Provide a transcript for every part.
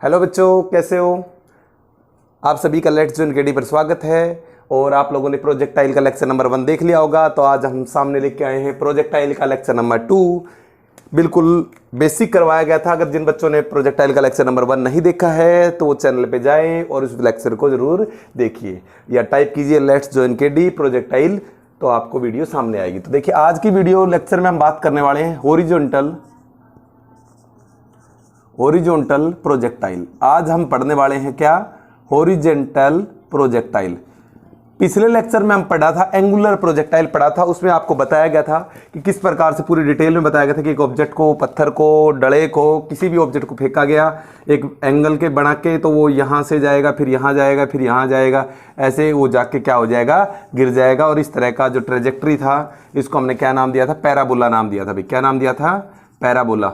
Hello बच्चों, कैसे हो आप सभी का लेट्स जॉइन केडी पर स्वागत है। और आप लोगों ने प्रोजेक्टाइल का लेक्चर नंबर 1 देख लिया होगा, तो आज हम सामने लेके आए हैं प्रोजेक्टाइल का लेक्चर नंबर 2। बिल्कुल बेसिक करवाया गया था। अगर जिन बच्चों ने प्रोजेक्टाइल का लेक्चर नंबर 1 नहीं देखा है तो वो चैनल पे जाएं और उस लेक्चर को जरूर देखिए, या टाइप कीजिए लेट्स जॉइन केडी प्रोजेक्टाइल, तो आपको वीडियो सामने आएगी। तो देखिए, आज की वीडियो लेक्चर में हम बात करने वाले हैं हॉरिजॉन्टल प्रोजेक्टाइल। आज हम पढ़ने वाले हैं क्या? Horizontal projectile. पिछले लेक्चर में हम पढ़ा था एंगुलर प्रोजेक्टाइल पढ़ा था। उसमें आपको बताया गया था कि किस प्रकार से पूरी डिटेल में बताया गया था कि एक ऑब्जेक्ट को, पत्थर को, डले को, किसी भी ऑब्जेक्ट को फेंका गया एक एंगल के बना के, तो वो यहाँ से जाएगा, फिर यहाँ जाएगा, फिर यहाँ जाएगा, ऐसे वो जाके क्या हो जाएगा, गिर जाएगा। और इस तरह का जो ट्रेजेक्ट्री था, इसको हमने क्या नाम दिया था? पैराबोला नाम दिया था। भाई क्या नाम दिया था? पैराबोला।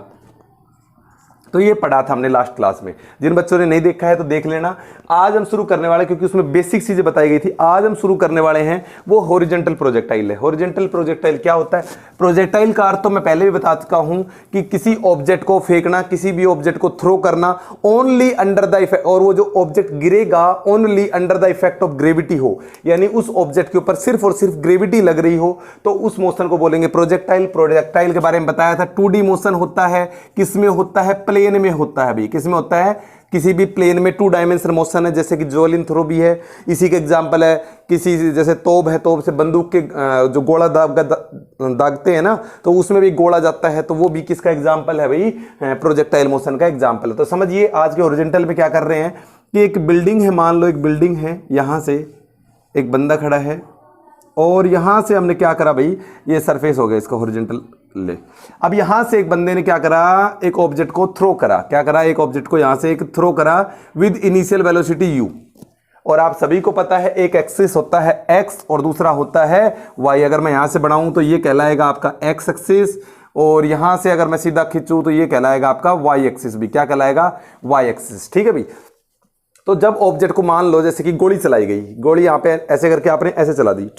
तो ये पढ़ा था हमने लास्ट क्लास में। जिन बच्चों ने नहीं देखा है तो देख लेना। आज हम शुरू करने वाले, क्योंकि उसमें बेसिक चीजें बताई गई थी, आज हम शुरू करने वाले हैं वो हॉरिजॉन्टल प्रोजेक्टाइल है। हॉरिजॉन्टल प्रोजेक्टाइल क्या होता है? प्रोजेक्टाइल का अर्थ तो मैं पहले भी बता चुका हूं कि किसी ऑब्जेक्ट को फेंकना, किसी भी ऑब्जेक्ट को थ्रो करना ओनली अंडर द इफेक्ट, और वो जो ऑब्जेक्ट गिरेगा only under the effect of gravity हो, यानी उस ऑब्जेक्ट के ऊपर सिर्फ और सिर्फ ग्रेविटी लग रही हो, तो उस मोशन को बोलेंगे प्रोजेक्टाइल। प्रोजेक्टाइल के बारे में बताया था 2D मोशन होता है। किसमें होता है? प्लेन में होता है। भाई किसमें होता है? किसी भी प्लेन में 2 डायमेंशनल मोशन है, जैसे कि जोलिन थ्रो भी है। इसी के एग्जांपल है किसी, जैसे तोप है, तोप से बंदूक के जो गोला दागते हैं ना, तो उसमें भी गोला जाता है, तो वो भी किसका एग्जांपल है? भाई प्रोजेक्टाइल मोशन का एग्जांपल है। तो समझिए आज के हॉरिजॉन्टल में क्या कर रहे हैं कि एक बिल्डिंग है, मान लो एक बिल्डिंग है, यहां से एक बंदा खड़ा है और यहां से हमने क्या करा भाई, ये सरफेस हो गया इसका हॉरिजॉन्टल ले। अब यहां से एक बंदे ने क्या करा, एक ऑब्जेक्ट को थ्रो करा। क्या करा? एक ऑब्जेक्ट को यहां से एक थ्रो करा विद इनिशियल वेलोसिटी u। और आप सभी को पता है एक एक्सिस होता है x और दूसरा होता है y। अगर मैं यहां से बढ़ाऊं तो ये कहलाएगा आपका x एक्सिस, और यहां से अगर मैं सीधा खींचूं तो ये कहलाएगा आपका y एक्सिस। भी क्या कहलाएगा? y axis. ठीक है भाई। तो जब ऑब्जेक्ट को मान लो जैसे कि गोली चलाई गई, गोली यहां पे ऐसे करके आपने ऐसे चला दी,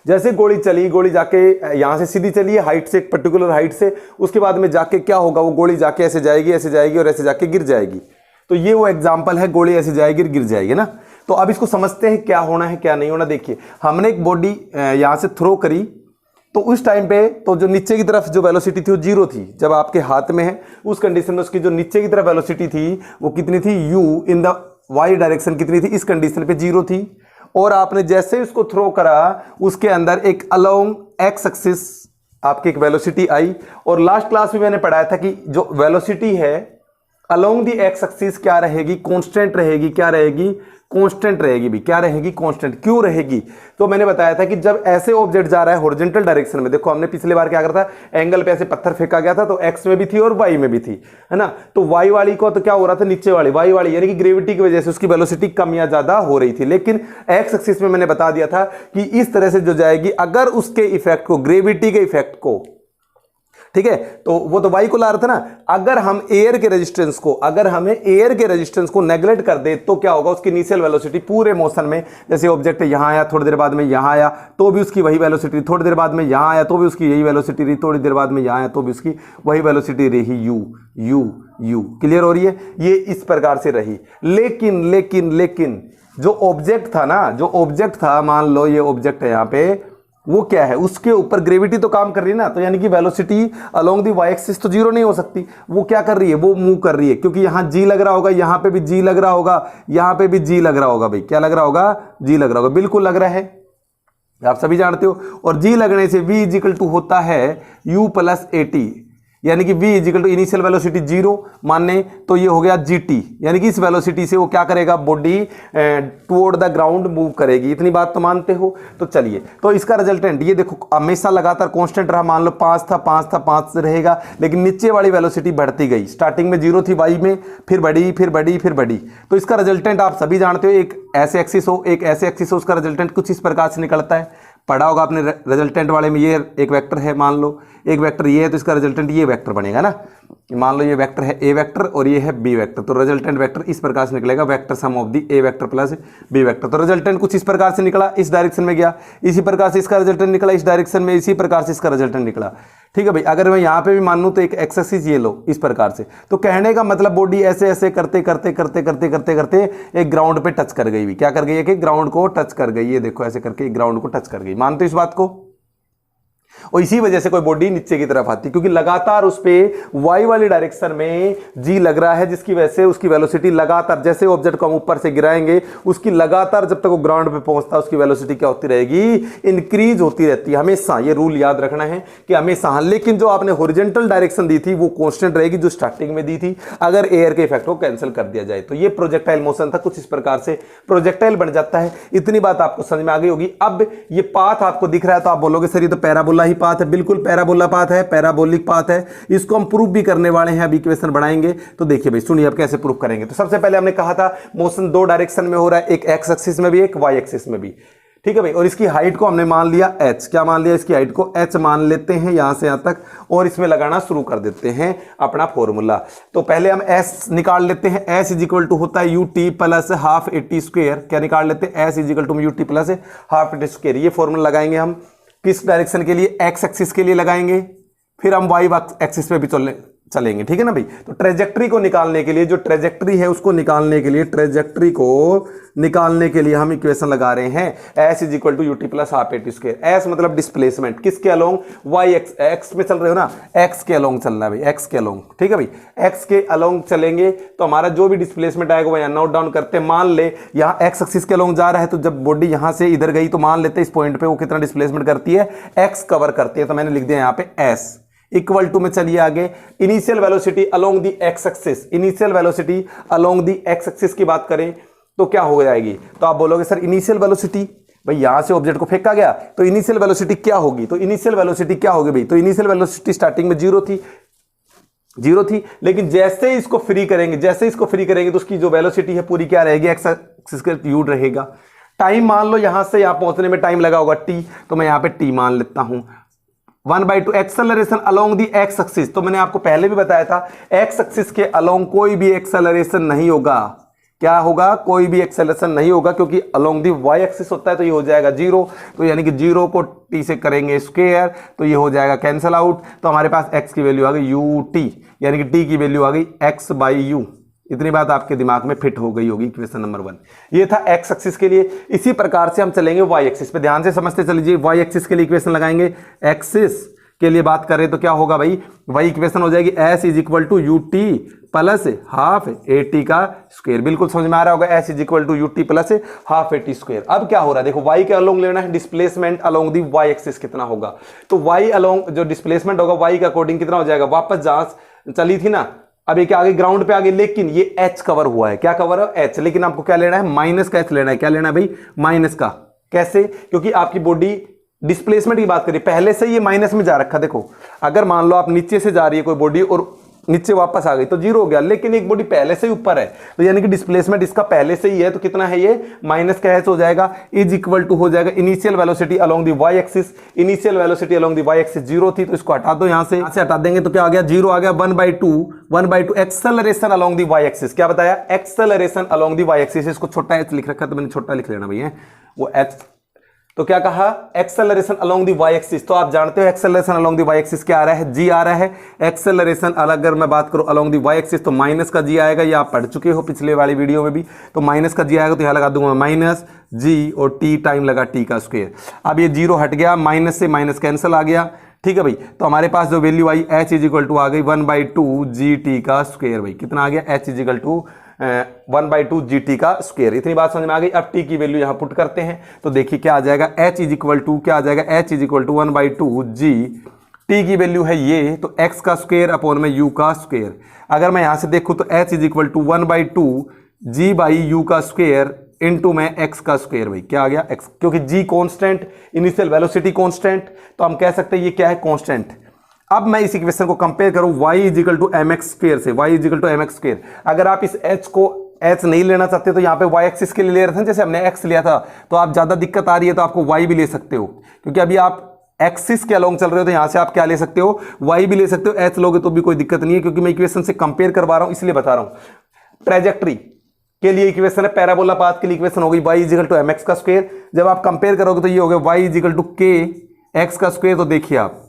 जैसे गोली चली, गोली जाके यहां से सीधी चली है हाइट से, एक पर्टिकुलर हाइट से, उसके बाद में जाके क्या होगा, वो गोली जाके ऐसे जाएगी, ऐसे जाएगी और ऐसे जाके गिर जाएगी। तो ये वो एग्जांपल है, गोली ऐसे जाएगी, गिर जाएगी ना। तो अब इसको समझते हैं क्या होना है क्या नहीं होना। देखिए, हमने एक बॉडी यहां से थ्रो करी, तो उस टाइम पे तो जो नीचे की तरफ जो वेलोसिटी थी वो 0 थी। जब आपके हाथ में है उस कंडीशन में उसकी जो नीचे की तरफ वेलोसिटी थी वो कितनी थी? u in the y direction कितनी थी? इस कंडीशन पे 0 थी। और आपने जैसे उसको थ्रो करा, उसके अंदर एक अलोंग x एक्सिस आपकी एक वेलोसिटी आई। और लास्ट क्लास में मैंने पढ़ाया था कि जो वेलोसिटी है अलोंग दी x एक्सिस क्या रहेगी? कांस्टेंट रहेगी। क्या रहेगी? कांस्टेंट रहेगी। भी क्या रहेगी? कांस्टेंट। क्यों रहेगी? तो मैंने बताया था कि जब ऐसे ऑब्जेक्ट जा रहा है हॉरिजॉन्टल डायरेक्शन में, देखो हमने पिछले बार क्या करा था, एंगल पे ऐसे पत्थर फेंका गया था, तो x में भी थी और y में भी थी, है ना। तो y वाली को तो क्या हो रहा था, नीचे वाली y वाली, यानी कि ग्रेविटी की वजह से उसकी वेलोसिटी कम या ज्यादा हो रही थी। लेकिन x एक्सिस में मैंने बता दिया था कि इस तरह से जो जाएगी, अगर उसके इफेक्ट को, ग्रेविटी के इफेक्ट को, ठीक है, तो वो तो y को ला रहा था ना, अगर हम एयर के रेजिस्टेंस को, अगर हमें एयर के रेजिस्टेंस को नेगलेक्ट कर दे तो क्या होगा, उसकी इनिशियल वेलोसिटी पूरे मोशन में, जैसे ऑब्जेक्ट यहां आया, थोड़ी देर बाद में यहां आया तो भी उसकी वही वेलोसिटी, थोड़ी देर बाद में यहां आया तो भी उसकी यही वेलोसिटी रही, थोड़ी देर बाद में यहां आया तो भी उसकी वही वेलोसिटी रही, u। क्लियर हो रही है? ये इस प्रकार से रही। लेकिन जो ऑब्जेक्ट था ना, जो ऑब्जेक्ट था, मान लो ये ऑब्जेक्ट है यहां पे, वो क्या है, उसके ऊपर ग्रेविटी तो काम कर रही है ना, तो यानी कि वेलोसिटी अलोंग दी y एक्सिस तो 0 नहीं हो सकती। वो क्या कर रही है? वो मूव कर रही है, क्योंकि यहां g लग रहा होगा, यहां पे भी g लग रहा होगा, यहां पे भी g लग रहा होगा। भाई क्या लग रहा होगा? g लग रहा होगा। बिल्कुल लग रहा है, आप सभी जानते हो। और g लगने से v इजिकल टू होता है u प्लस at, यानी कि v is equal to initial velocity 0 मानने, तो ये हो गया gt, यानी कि इस वेलोसिटी से वो क्या करेगा, body toward the ground move करेगी। इतनी बात तो मानते हो? तो चलिए, तो इसका रिजल्टेंट ये देखो, हमेशा लगातार कांस्टेंट रहा। मान लो 5 था, 5 था, 5 रहेगा, लेकिन नीचे वाली वेलोसिटी बढ़ती गई। स्टार्टिंग में 0 थी y में, फिर बढ़ी, फिर बढ़ी, फिर बढ़ी। तो इसका रिजल्टेंट आप सभी जानते हो, एक ऐसे एक्सिस हो, एक ऐसे एक्सिस हो, उसका रिजल्टेंट कुछ इस प्रकार से निकलता है। पढ़ा होगा आपने रिजल्टेंट वाले में, ये एक वेक्टर है मान लो, एक वेक्टर ये है तो इसका रिजल्टेंट ये वेक्टर बनेगा ना। मान लो ये वेक्टर है ए वेक्टर और ये है बी वेक्टर, तो रिजल्टेंट वेक्टर इस प्रकार से निकलेगा, vector sum of the A vector plus B vector. तो रिजल्टेंट कुछ इस प्रकार से निकला, इस डायरेक्शन में गया, इसी प्रकार से इसका रिजल्टेंट निकला इस डायरेक्शन में, इसी प्रकार से इसका रिजल्टेंट निकला। ठीक है भाई, अगर मैं यहाँ पे भी मान लूँ तो एक एक्स एक्सिस ये लो इस प्रकार से, तो कहने का मतलब बॉडी ऐसे ऐसे करते करते करते करते करते करते एक ग्राउंड पे टच कर गई। क्या कर गई है कि ग्राउंड को टच कर गई, ये देखो ऐसे करके ग्राउंड को टच कर गई। मानते हो इस बात को? और इसी वजह से कोई बॉडी नीचे की तरफ आती, क्योंकि लगातार उस पे वाई वाली डायरेक्शन में जी लग रहा है, जिसकी वजह से उसकी वेलोसिटी लगातार, जैसे ऑब्जेक्ट को हम ऊपर से गिराएंगे उसकी लगातार जब तक वो ग्राउंड पे पहुंचता है उसकी वेलोसिटी क्या होती रहेगी, इंक्रीज होती रहती है हमेशा। ये रूल याद रखना है कि हमेशा। लेकिन जो आपने हॉरिजॉन्टल डायरेक्शन दी थी वो कांस्टेंट रहेगी जो स्टार्टिंग में दी थी, अगर एयर के इफेक्ट को कैंसिल कर दिया जाए तो। ये प्रोजेक्टाइल मोशन था, कुछ इस प्रकार से प्रोजेक्टाइल बन जाता है। इतनी बात आपको समझ में आ गई होगी। अब ये पाथ आपको दिख रहा है तो आप बोलोगे सर ये तो पैराबोला ही पाथ है। बिल्कुल पैराबोला पाथ है, पैराबोलिक पाथ है। इसको हम प्रूफ भी करने वाले हैं, अब इक्वेशन बनाएंगे। तो देखिए भाई सुनिए अब कैसे प्रूफ करेंगे। तो सबसे पहले हमने कहा था मोशन दो डायरेक्शन में हो रहा है, एक एक्स एक्सिस में भी एक वाई एक्सिस में भी। ठीक है भाई, और इसकी हाइट को हमने मान लिया h। क्या मान लिया? इसकी हाइट को h मान लेते हैं यहां से यहां तक, और इसमें लगाना शुरू कर देते हैं अपना फॉर्मूला। तो पहले हम s निकाल लेते हैं। s इज इक्वल टू होता है ut plus half a t square. क्या निकाल लेते हैं? s is equal to ut plus half a t square. ये फॉर्मूला लगाएंगे हम किस डायरेक्शन के लिए? x एक्सिस के लिए लगाएंगे, फिर हम y एक्सिस पे भी चलेंगे। ठीक है ना भाई। तो ट्रेजेक्ट्री को निकालने के लिए, जो ट्रेजेक्ट्री है उसको निकालने के लिए, ट्रेजेक्ट्री को निकालने के लिए हम इक्वेशन लगा रहे हैं s is equal to ut plus half a t square. s मतलब डिस्प्लेसमेंट, किसके अलोंग? y x में चल रहे हो ना, x के अलोंग चलना है भाई, x के अलोंग। ठीक है भाई, x के अलोंग चलेंगे तो हमारा जो भी डिस्प्लेसमेंट आएगा वो यहाँ नोट डाउन करते हैं। मान ले यहाँ x एक्सिस के अलोंग जा रहा है, तो जब बॉडी यहाँ से इधर गई तो मान लेते हैं इस पॉइंट पे वो कितना डिस्प्लेसमेंट करती है, x कवर करती है। तो मैंने लिख दिया यहाँ पे s इक्वल टू में। चलिए आगे, इनिशियल वेलोसिटी अलोंग दी x axis, initial velocity along दी एक्स एक्सिस की बात करें तो क्या हो जाएगी? तो आप बोलोगे सर इनिशियल वेलोसिटी, भाई यहां से ऑब्जेक्ट को फेंका गया तो इनिशियल वेलोसिटी क्या होगी? तो इनिशियल वेलोसिटी क्या होगी भाई? तो इनिशियल वेलोसिटी स्टार्टिंग में जीरो थी, लेकिन जैसे इसको फ्री करेंगे, तो उसकी जो वेलोसिटी है पूरी क्या रहेगी? एक्स एक्सिस का यू रहेगा। टाइम मान लो यहां से यहां पहुंचने में टाइम लगा होगा t, तो मैं यहां पे t मान लेता हूं। 1/2 एक्सेलरेशन अलोंग दी एक्स एक्सिस, तो मैंने आपको पहले भी बताया था एक्स एक्सिस के अलोंग कोई भी एक्सेलरेशन नहीं होगा। क्या होगा? कोई भी एक्सेलरेशन नहीं होगा, क्योंकि अलोंग दी वाई एक्सिस होता है तो ये हो जाएगा जीरो। तो यानी कि जीरो को टी से करेंगे स्क्वायर तो ये हो जाएगा कैंसल आउट। तो हमारे पास एक्स की वैल्यू आ गई यू टी, यानी कि टी की वैल्यू आ गई एक्स बाई यू। इतनी बात आपके दिमाग में फिट हो गई होगी। इक्वेशन नंबर 1 ये था एक्स एक्सिस के लिए। इसी प्रकार से हम चलेंगे वाई एक्सिस पे, ध्यान से समझते चलिए। वाई एक्सिस के लिए इक्वेशन लगाएंगे, एक्सिस के लिए बात करें तो क्या होगा भाई? वही इक्वेशन हो जाएगी s is equal to u t plus half a t का स्क्वायर। बिल्कुल समझ में आ रहा होगा, s is equal to u t plus half a t square. अब क्या हो रहा है देखो, y के अलोंग लेना है, displacement along the y axis कितना होगा? तो y अलोंग जो डिस्प्लेसमेंट होगा y के अकॉर्डिंग कितना हो जाएगा? वापस जहां चली थी ना, अब ये क्या आगे ग्राउंड पे आ गई, लेकिन ये h कवर हुआ है। क्या कवर है? h। लेकिन आपको क्या लेना है? माइनस का h लेना है। क्या लेना है भाई? माइनस का। कैसे? क्योंकि आपकी बॉडी डिस्प्लेसमेंट की बात करिए, पहले से ये माइनस में जा रखा। देखो अगर मान लो आप नीचे से जा रही है कोई बॉडी और नीचे वापस आ गई तो जीरो हो गया, लेकिन एक बॉडी पहले से ही ऊपर है तो यानी कि डिस्प्लेसमेंट इसका पहले से ही है, तो कितना है ये? माइनस का h हो जाएगा, इज इक्वल टू हो जाएगा initial velocity along the y axis. Initial velocity along the y axis zero थी तो इसको हटा दो, यहां से हटा देंगे तो क्या आ गया? जीरो आ गया। 1/2 acceleration along the y axis. क्या बताया? Acceleration along the y axis. इसको छोटा h लिख रखा तो मैंने छोटा लिख लेना भैया वो h। तो क्या कहा? Acceleration along the y axis. तो आप जानते हो acceleration along the y axis क्या आ रहा है? जी आ रहा है। एक्सेलरेशन अगर मैं बात करूं अलोंग दी वाई एक्सिस तो माइनस का जी आएगा, ये आप पढ़ चुके हो पिछले वाली वीडियो में भी। तो माइनस का जी आएगा तो यहां लगा दूंगा माइनस जी और टी टाइम लगा टी का स्क्वायर। अब ये जीरो हट गया, माइनस से माइनस कैंसिल आ गया। ठीक है भाई, तो हमारे पास जो value I h is equal to आ गई 1/2 जी टी का स्क्वायर। भाई कितना आ गया? h is equal to 1/2 g t का स्क्वायर। इतनी बात समझ में आ गई। अब t की वैल्यू यहां पुट करते हैं तो देखिए क्या आ जाएगा? h इज इक्वल टू क्या आ जाएगा? h is equal to 1/2 g, t की वैल्यू है ये तो x का स्क्वायर अपॉन में u का स्क्वायर। अगर मैं यहां से देखूं तो h is equal to 1/2 g by u का स्क्वायर इनटू में x का स्क्वायर। भाई क्या आ गया? x, क्योंकि g constant, initial velocity constant, तो हम कह सकते हैं ये क्या है? कांस्टेंट। अब मैं इस इक्वेशन को कंपेयर करूं y is equal to m x square से, y is equal to m x square. अगर आप इस h को h नहीं लेना चाहते तो यहाँ पे y एक्सिस के लिए ले रहे थे, जैसे हमने x लिया था, तो आप ज्यादा दिक्कत आ रही है तो आपको y भी ले सकते हो, क्योंकि अभी आप एक्सिस के अलोंग चल रहे हो तो यहां से आप क्या ले सकते हो, वाई भी ले सकते हो, एच लोगे तो भी कोई दिक्कत नहीं है, क्योंकि मैं इक्वेशन से कंपेयर करवा रहा हूं इसलिए बता रहा हूं। ट्रेजेक्ट्री के लिए इक्वेशन है, पैराबोला पाथ के लिए इक्वेशन हो गई y इजिकल टू mx का स्क्वायर। जब आप कंपेयर करोगे तो ये हो गया y is equal to k x का स्क्वायर। तो देखिए आप,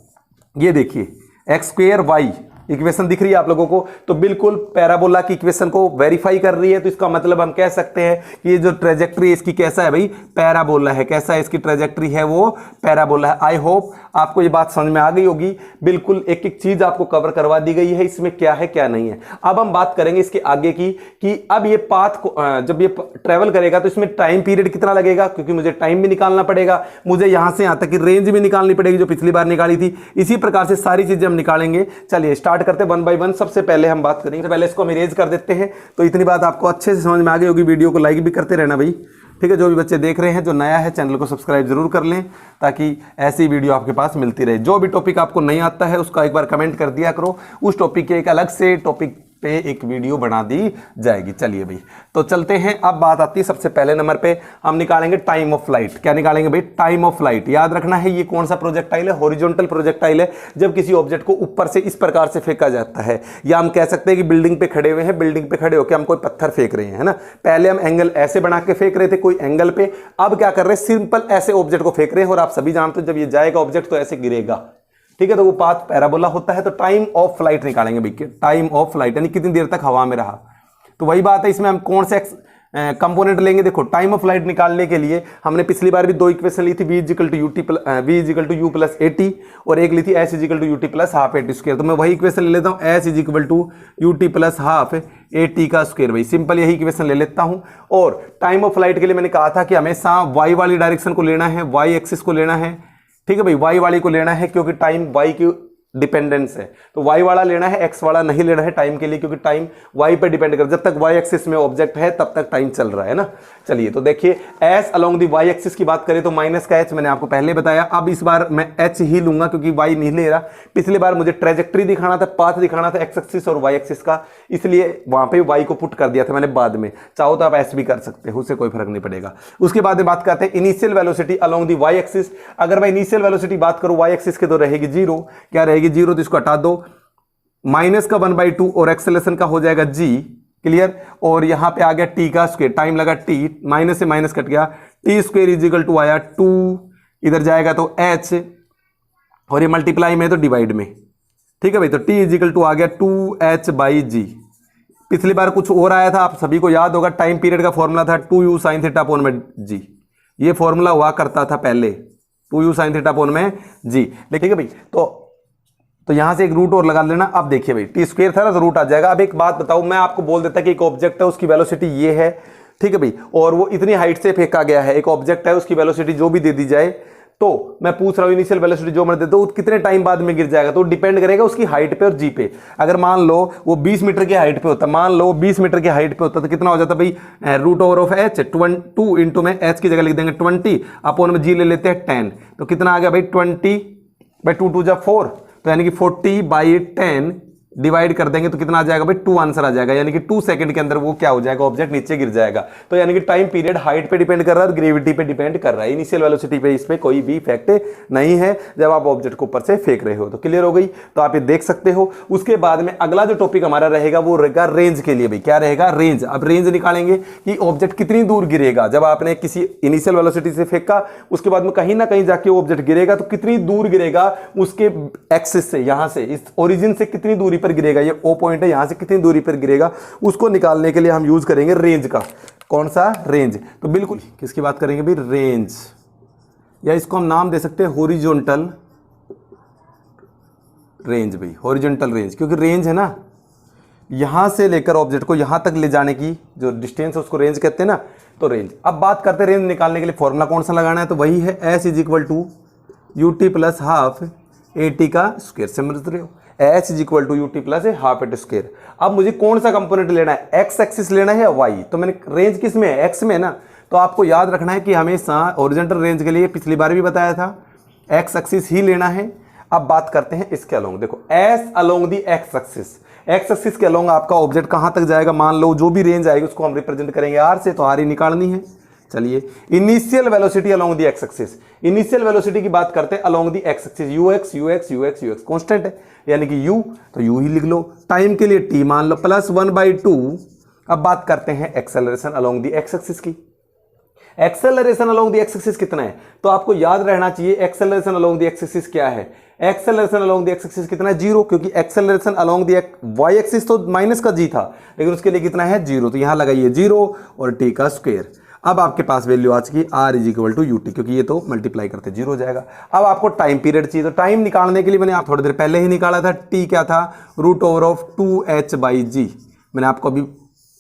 ये देखिए एक्स स्क्वायर वाई इक्वेशन दिख रही है आप लोगों को, तो बिल्कुल पैराबोला की इक्वेशन को वेरीफाई कर रही है। तो इसका मतलब हम कह सकते हैं कि ये जो ट्रेजेक्ट्री है इसकी कैसा है भाई, पैराबोला है। कैसा है इसकी ट्रेजेक्ट्री है, वो पैराबोला है। आई होप आपको ये बात समझ में आ गई होगी। बिल्कुल एक एक चीज आपको कवर करवा दी गई है, इसमें क्या है क्या नहीं है। अब हम बात करेंगे इसके आगे की, कि अब ये पाथ को जब ये ट्रेवल करेगा तो इसमें टाइम पीरियड कितना लगेगा, क्योंकि मुझे टाइम भी निकालना पड़ेगा, मुझे यहां से यहां तक की रेंज भी निकालनी पड़ेगी जो पिछली बार निकाली थी। इसी प्रकार से सारी चीजें हम निकालेंगे। चलिए स्टार्ट करते हैं वन बाय वन। सबसे पहले हम बात करेंगे, पहले इसको हम इरेज कर देते हैं। तो इतनी बात आपको अच्छे से समझ में आ गई होगी। वीडियो को लाइक भी करते रहना भाई, ठीक है। जो भी बच्चे देख रहे हैं, जो नया है चैनल को सब्सक्राइब जरूर कर लें, ताकि ऐसी वीडियो आपके पास मिलती रहे। जो भी टॉपिक आपको नहीं आता है उसका एक बार कमेंट कर दिया करो, उस टॉपिक के एक अलग से टॉपिक पे एक वीडियो बना दी जाएगी। चलिए भाई, तो चलते हैं। अब बात आती है सबसे पहले नंबर पे हम निकालेंगे टाइम ऑफ फ्लाइट। क्या निकालेंगे भाई, टाइम ऑफ फ्लाइट। याद रखना है ये कौन सा प्रोजेक्टाइल है, हॉरिजॉन्टल प्रोजेक्टाइल है। जब किसी ऑब्जेक्ट को ऊपर से इस प्रकार से फेंका जाता है, या हम कह सकते हैं कि बिल्डिंग पे खड़े हुए हैं, बिल्डिंग पे खड़े होकर हम कोई पत्थर फेंक रहे हैं, है ना। पहले हम एंगल ऐसे बना के फेंक रहे थे कोई एंगल पे, अब क्या कर रहे हैं, सिंपल ऐसे ऑब्जेक्ट को फेंक रहे हैं। और आप सभी जानते हो जब ये जाएगा ऑब्जेक्ट तो ऐसे गिरेगा, ठीक है। तो वो पाथ पैराबोला होता है। तो टाइम ऑफ फ्लाइट निकालेंगे भैया, टाइम ऑफ फ्लाइट यानी कितनी देर तक हवा में रहा। तो वही बात है, इसमें हम कौन से कंपोनेंट लेंगे। देखो टाइम ऑफ फ्लाइट निकालने के लिए हमने पिछली बार भी दो इक्वेशन ली थी, v is equal to u plus a t, और एक ली थी s is equal to u t plus half a t square. तो मैं वही इक्वेशन ले लेता हूँ, s is equal to u t plus half a t का स्क्वायर। भाई सिंपल यही इक्वेशन ले लेता हूँ। और टाइम ऑफ फ्लाइट के लिए मैंने कहा था कि हमेशा y वाली डायरेक्शन को लेना है, y एक्सिस को लेना है, ठीक है भाई। y वाली को लेना है क्योंकि टाइम y की डिपेंडेंस है, तो y वाला लेना है, x वाला नहीं लेना है टाइम के लिए, क्योंकि टाइम y पर डिपेंड कर, जब तक y एक्सिस में ऑब्जेक्ट है तब तक टाइम चल रहा है ना। चलिए तो देखिए, s along the y axis की बात करें तो माइनस का h मैंने आपको पहले बताया। अब इस बार मैं h ही लूंगा क्योंकि y नहीं ले रहा। पिछली बार मुझे ट्रेजेक्ट्री दिखाना था, पाथ दिखाना था x एक्सिस और y एक्सिस का, इसलिए वहां पे y को पुट कर दिया था मैंने बाद में। चाहो तो आप s भी कर सकते हो, उससे कोई फर्क नहीं पड़ेगा। उसके बाद में बात करते हैं इनिशियल वेलोसिटी अलोंग दी y एक्सिस। अगर मैं इनिशियल वेलोसिटी बात करूं y एक्सिस के तो रहेगी जीरो। क्या रहेगी, जीरो। तो इसको हटा दो, माइनस का 1/2 और एक्सेलेरेशन का हो जाएगा g, क्लियर। और यहां पे आ गया t का स्क्वायर, टाइम लगा t, माइनस से माइनस कट गया, टी स्क्वायर इजिकल टू आया 2, इधर जाएगा तो h, और ये मल्टीप्लाई में तो डिवाइड में, ठीक है भाई। तो t इजिकल टू आ गया 2h/g। पिछली बार कुछ और आया था, आप सभी को याद होगा, टाइम पीरियड का फॉर्मूला था 2u sin थीटा अपॉन में g। ये फॉर्मूला हुआ करता था पहले, 2u sin थीटा अपॉन में g, ठीक है भाई। तो यहां से एक रूट और लगा लेना। अब देखिए भाई, टी स्क्वायर था ना तो रूट आ जाएगा। अब एक बात बताऊं, मैं आपको बोल देता कि एक ऑब्जेक्ट है उसकी वेलोसिटी ये है, ठीक है भाई, और वो इतनी हाइट से फेंका गया है। एक ऑब्जेक्ट है उसकी वेलोसिटी जो भी दे दी जाए, तो मैं पूछ रहा हूं इनिशियल वेलोसिटी जो मैं देता हूं कितने टाइम बाद में गिर जाएगा, तो डिपेंड करेगा उसकी हाइट पे और जी पे। अगर मान लो वो 20 मीटर की हाइट पे होता, मान लो 20 मीटर की हाइट पे होता तो कितना हो जाता भाई, root over of h 2 into में एच की जगह लिख देंगे 20 अपॉन में जी ले लेते हैं 10। तो कितना आ गया भाई 20/2 2 जा 4, तो यानी कि 40/10 डिवाइड कर देंगे तो कितना आ जाएगा भाई 2 आंसर आ जाएगा। यानी कि 2 सेकंड के अंदर वो क्या हो जाएगा, ऑब्जेक्ट नीचे गिर जाएगा। तो यानी कि टाइम पीरियड हाइट पे डिपेंड कर रहा है और ग्रेविटी पे डिपेंड कर रहा है। इनिशियल वेलोसिटी पे इसमें कोई भी इफेक्ट नहीं है जब आप ऑब्जेक्ट को ऊपर से फेंक रहे हो। तो क्लियर हो गई, तो आप ये देख सकते हो। उसके बाद में अगला जो टॉपिक हमारा रहेगा वो रहेगा रेंज के लिए। भाई क्या रहेगा, रेंज। अब रेंज निकालेंगे कि ऑब्जेक्ट कितनी दूर गिरेगा। जब आपने किसी इनिशियल वेलोसिटी से फेंका, उसके बाद में कहीं ना कहीं जाके ऑब्जेक्ट गिरेगा, तो कितनी दूर गिरेगा उसके एक्सिस से, यहां से इस ओरिजिन से कितनी दूरी पर गिरेगा, ये ओ पॉइंट है, यहां से कितनी दूरी पर गिरेगा, उसको निकालने के लिए हम यूज करेंगे रेंज का। कौन सा, रेंज। तो बिल्कुल किसकी बात करेंगे भाई, रेंज, या इसको हम नाम दे सकते हैं हॉरिजॉन्टल रेंज। भाई हॉरिजॉन्टल रेंज, क्योंकि रेंज है ना, यहां से लेकर ऑब्जेक्ट को यहां तक ले जाने की जो डिस्टेंस है उसको रेंज कहते हैं ना। तो रेंज। अब बात करते हैं रेंज निकालने के लिए फॉर्मूला कौन सा लगाना है, तो वही है s is equal to u t plus half a t का स्क्वायर। समझ रहे हो, h is equal to u t plus half a t square. अब मुझे कौन सा कंपोनेंट लेना है, एक्स एक्सिस लेना है या वाई। तो मैंने रेंज किस में है, एक्स में है ना। तो आपको याद रखना है कि हमेशा ओरिजेंटल रेंज के लिए पिछली बार भी बताया था एक्स एक्सिस ही लेना है। अब बात करते हैं इसके अलोंग। देखो S along the x axis, x axis के अलोंग आपका ऑब्जेक्ट कहां तक जाएगा, मान लो जो भी रेंज आएगी उसको हम रिप्रेजेंट करेंगे आर से, तो आर ही निकालनी है। चलिए, initial velocity along the X axis, initial velocity की बात करते हैं along the X axis, you x you x you x you x constant है, यानी कि u, तो u ही लिख लो, टाइम के लिए t मान लो प्लस 1/2। अब बात करते हैं acceleration along the X axis की। Acceleration along the X axis कितना है, तो आपको याद रहना चाहिए acceleration along the X axis क्या है। Acceleration along the X axis कितना है, 0, क्योंकि acceleration along the Y axis तो माइनस का g था, लेकिन उसके लिए कितना है 0, तो यहां लगाइए 0 और t का स्क्वायर। अब आपके पास वैल्यू आ चुकी r is equal to ut, क्योंकि ये तो मल्टीप्लाई करते 0 हो जाएगा। अब आपको टाइम पीरियड चाहिए, तो टाइम निकालने के लिए मैंने आप थोड़ी देर पहले ही निकाला था, t क्या था √2h/g। मैंने आपको अभी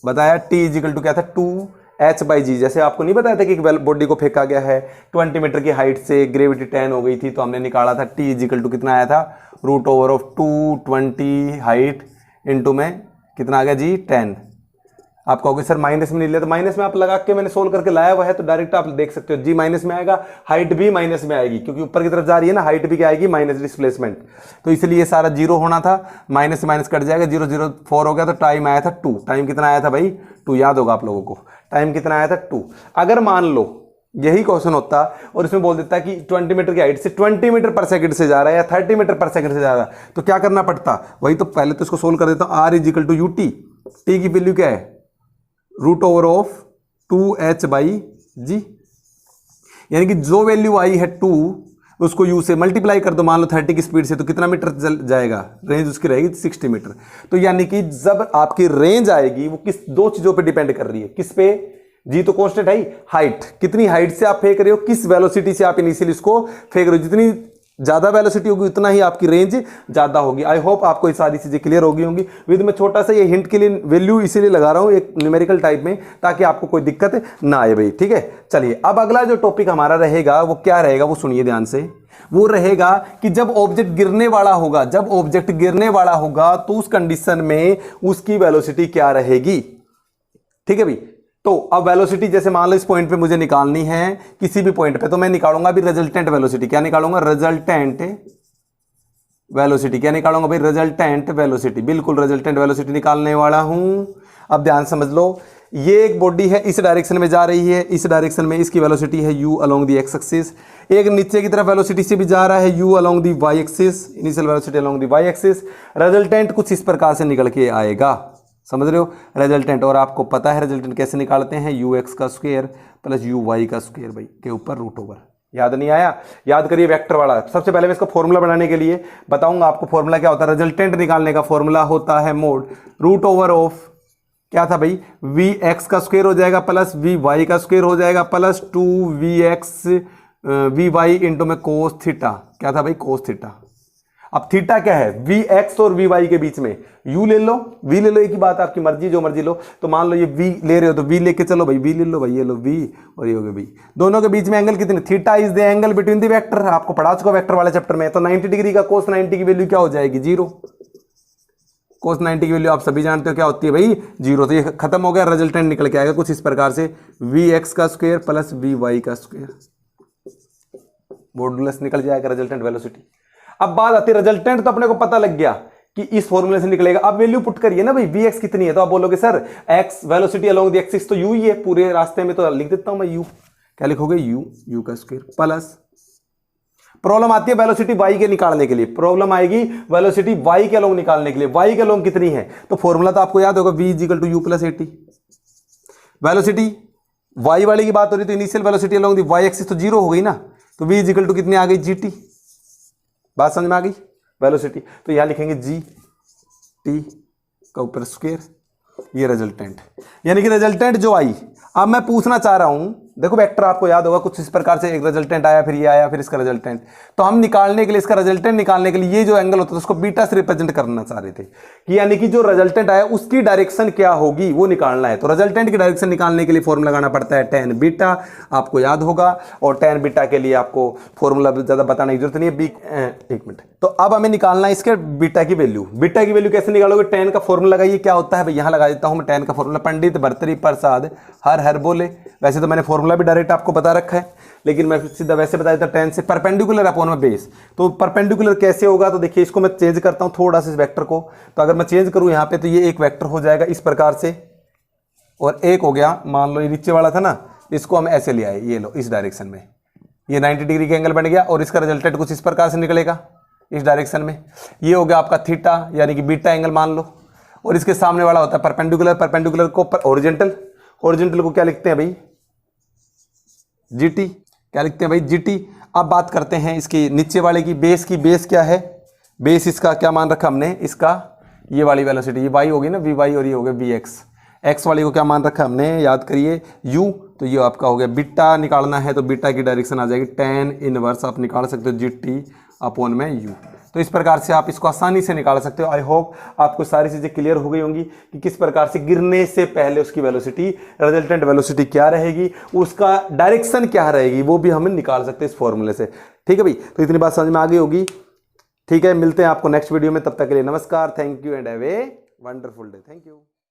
बताया t इज इक्वल टू क्या था 2h/g। जैसे आपको नहीं बताया था कि एक बॉडी को फेंका गया है 20 मीटर की हाइट से, ग्रेविटी 10 हो गई थी, तो हमने निकाला था t इज इक्वल टू कितना आया था √220 हाइट इंटू में कितना आ गया जी 10। आप कहोगे सर माइनस में नहीं लिया, तो माइनस में आप लगा के मैंने सोल्व करके लाया हुआ है, तो डायरेक्ट आप देख सकते हो जी माइनस में आएगा, हाइट भी माइनस में आएगी, क्योंकि ऊपर की तरफ जा रही है ना, हाइट भी क्या आएगी माइनस डिस्प्लेसमेंट, तो इसलिए ये सारा 0 होना था, माइनस से माइनस कट जाएगा, 0 0 4 हो गया, तो टाइम आया था 2। टाइम कितना आया था भाई 2, याद होगा आप लोगों को, टाइम कितना आया था 2। अगर मान लो यही क्वेश्चन होता और इसमें बोल देता कि 20 मीटर की हाइट से 20 मीटर पर सेकंड से जा रहा है या 30 मीटर पर सेकंड से जा रहा है, तो क्या करना पड़ता, वही तो पहले तो इसको सोल्व कर देता हूं, r is equal to ut, t की वैल्यू क्या है √2h/g, यानी कि जो वैल्यू आई है 2 उसको u से मल्टीप्लाई कर दो, मान लो 30 की स्पीड से, तो कितना मीटर चल जाएगा, रेंज उसकी रहेगी 60 मीटर। तो यानी कि जब आपकी रेंज आएगी वो किस दो चीजों पे डिपेंड कर रही है, किस पे, जी तो कांस्टेंट है, हाइट, कितनी हाइट से आप फेंक रहे हो, किस वेलोसिटी से आप इनिशियली इसको फेंक रहे हो, जितनी ज्यादा वेलोसिटी होगी उतना ही आपकी रेंज ज्यादा होगी। आई होप आपको ये सारी चीजें क्लियर होगी होंगी। विद में छोटा सा ये हिंट के लिए वैल्यू इसीलिए लगा रहा हूं एक न्यूमेरिकल टाइप में, ताकि आपको कोई दिक्कत ना आए भाई, ठीक है। चलिए अब अगला जो टॉपिक हमारा रहेगा वो क्या रहेगा, वो सुनिए ध्यान से। वो रहेगा कि जब ऑब्जेक्ट गिरने वाला होगा, जब ऑब्जेक्ट गिरने वाला होगा तो उस कंडीशन में उसकी वेलोसिटी क्या रहेगी, ठीक है भाई। तो अब वेलोसिटी जैसे मान लो इस पॉइंट पे मुझे निकालनी है, किसी भी पॉइंट पे, तो मैं निकालूंगा अभी रिजल्टेंट वेलोसिटी। क्या निकालूंगा, रिजल्टेंट वेलोसिटी। क्या निकालूंगा भाई, रिजल्टेंट वेलोसिटी, बिल्कुल रिजल्टेंट वेलोसिटी निकालने वाला हूं। अब ध्यान समझ लो, ये एक बॉडी है, इस डायरेक्शन में जा रही है, इस डायरेक्शन में इसकी वेलोसिटी है u along the X axis. एक नीचे की तरफ वेलोसिटी से भी जा रहा है u along the Y axis, initial velocity along the Y axis. Resultant कुछ इस प्रकार से निकल के आएगा, समझ रहे हो, रिजल्टेंट। और आपको पता है रिजल्टेंट कैसे निकालते हैं, यू एक्स का स्क्वायर प्लस यू वाई का स्क्वायर भाई के ऊपर √ओवर। याद नहीं आया, याद करिए वेक्टर वाला। सबसे पहले मैं इसका फॉर्मूला बनाने के लिए बताऊंगा आपको, फॉर्मूला क्या होता है। रिजल्टेंट निकालने का फॉर्मूला होता है मोड √ओवर ऑफ क्या था भाई, वी एक्स का स्क्वायर हो जाएगा प्लस वी वाई का स्क्वायर हो जाएगा plus 2vx we Y into में कोस थीटा। क्या था भाई, कोस थीटा। अब थीटा क्या है, वी एक्स और वी वाई के बीच में u ले लो, v ले लो, एक ही बात, आपकी मर्जी, जो मर्जी लो। तो मान लो ये v ले रहे हो तो v लेके चलो भाई, v ले लो भाई, ये लो v और ये हो गया v। दोनों के बीच में एंगल कितनी, theta is the angle between the vector. आपको पढ़ा चुका वेक्टर वाले चैप्टर में। तो 90 डिग्री का कोस 90 की वैल्यू क्या हो जाएगी, 0। कोस 90 की वैल्यू आप सभी जानते हो क्या होती है भाई, 0। तो ये खत्म हो गया, रिजल्टेंट निकल के आएगा कुछ इस प्रकार से, वी एक्स का स्क्वायर प्लस वी वाई का स्क्वायर, मॉडुलस निकल जाएगा रिजल्टेंट वेलोसिटी। अब बात आती है रिजल्टेंट, तो अपने को पता लग गया कि इस फॉर्मूले से निकलेगा। अब वैल्यू पुट करिए ना भाई, वी एक्स कितनी है, तो आप बोलोगे sir x velocity along the axis तो यू ही है पूरे रास्ते में, तो लिख देता हूं मैं यू। क्या लिखोगे, यू का स्क्वायर प्लस, प्रॉब्लम आती है वेलोसिटी वाई के निकालने के लिए, प्रॉब्लम आएगी वेलोसिटी वाई के अलोंग निकालने के लिए। वाई के अलोंग कितनी है, तो फॉर्मूला तो आपको याद होगा, v is equal to u plus 80। Velocity y वाली की बात हो रही, तो initial velocity along the Y axis तो 0 हो गई ना, तो v इज इक्वल टू कितनी आ गई, gt। बात समझ में आ गई, वेलोसिटी। तो यहां लिखेंगे जी टी का ऊपर स्क्वायर, ये रिजल्टेंट, यानी कि रिजल्टेंट जो आई। अब मैं पूछना चाह रहा हूं, देखो वेक्टर आपको याद होगा कुछ इस प्रकार से, एक रिजल्टेंट आया, फिर ये आया, फिर इसका रिजल्टेंट। तो हम निकालने के लिए, इसका रिजल्टेंट निकालने के लिए ये जो एंगल होता है उसको बीटा से रिप्रेजेंट करना चाह रहे थे, कि यानी कि जो रिजल्टेंट आया उसकी डायरेक्शन क्या होगी वो निकालना है। तो रिजल्टेंट की डायरेक्शन निकालने के लिए फॉर्मूला लगाना पड़ता है tan बीटा, आपको याद होगा। और tan बीटा के लिए आपको फॉर्मूला ज्यादा बताने की जरूरत नहीं है, एक मिनट। तो अब हमें निकालना है इसके बीटा की वैल्यू। बीटा की वैल्यू कैसे निकालोगे, tan का फॉर्मूला लगाइए, क्या होता है भाई, यहां लगा देता हूं मैं tan का फॉर्मूला, पंडित भर्तृहरि प्रसाद हर बोले। वैसे तो मैंने फॉर्मूला भी डायरेक्ट आपको बता रखा है, लेकिन मैं सीधा वैसे बता देता, tan से परपेंडिकुलर अपॉन में बेस। तो परपेंडिकुलर कैसे होगा, तो देखिए इसको मैं चेंज करता हूं थोड़ा सा इस वेक्टर को। तो अगर मैं चेंज करूं यहां पे, तो ये एक वेक्टर हो जाएगा इस प्रकार से, और एक हो गया, मान लो ये नीचे वाला था ना, इसको हम ऐसे ले आए, ये लो इस डायरेक्शन में, ये 90 डिग्री का एंगल बन गया और इसका रिजल्टेंट कुछ इस प्रकार से निकलेगा इस डायरेक्शन में। ये हो गया आपका थीटा यानी कि बीटा एंगल मान लो, और इसके सामने वाला होता है परपेंडिकुलर, परपेंडिकुलर को ओरिजेंटल, ओरिजेंटल को क्या लिखते हैं भाई, जीटी, क्या लिखते हैं भाई, जीटी। अब बात करते हैं इसकी नीचे वाले की, बेस की, बेस क्या है, बेस इसका क्या मान रखा हमने, इसका ये वाली वेलोसिटी, ये वाई होगी ना वी वाई, और ये हो गया वी एक्स, एक्स वाली को क्या मान रखा हमने, याद करिए यू, तो ये आपका हो गया बीटा निकालना है तो बीटा की डायरेक्शन आ जाएगी tan इनवर्स, आप निकाल सकते हो जीटी अपॉन में यू। तो इस प्रकार से आप इसको आसानी से निकाल सकते हो। आई होप आपको सारी चीज़ें क्लियर हो गई होंगी कि किस प्रकार से गिरने से पहले उसकी वेलोसिटी, रिजल्टेंट वेलोसिटी क्या रहेगी, उसका डायरेक्शन क्या रहेगी, वो भी हम निकाल सकते हैं इस फॉर्मूले से। ठीक है भाई, तो इतनी बात समझ में आ गई होगी। ठीक है, मिलते हैं आपको नेक्स्ट वीडियो में, तब तक के लिए नमस्कार, thank you and have a wonderful day, thank you.